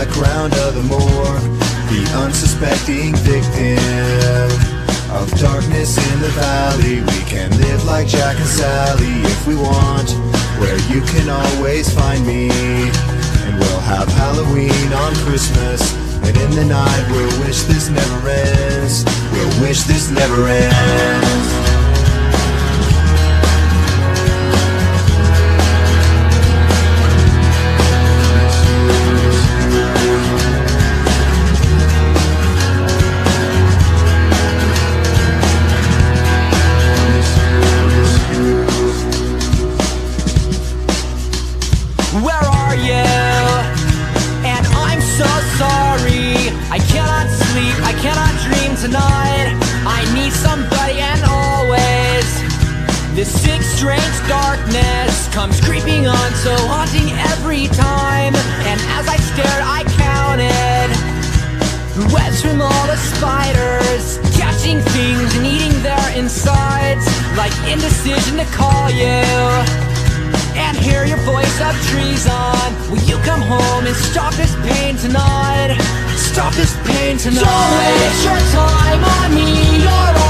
background of the morgue, the unsuspecting victim of darkness in the valley. We can live like Jack and Sally if we want, where you can always find me. And we'll have Halloween on Christmas, and in the night we'll wish this never ends. We'll wish this never ends. Where are you? And I'm so sorry. I cannot sleep, I cannot dream tonight. I need somebody, and always this sick, strange darkness comes creeping on, so haunting every time. And as I stared, I counted webs from all the spiders, catching things and eating their insides, like indecision to call you and hear your voice of treason. Will you come home and stop this pain tonight? Stop this pain tonight. Don't waste your time on me, you're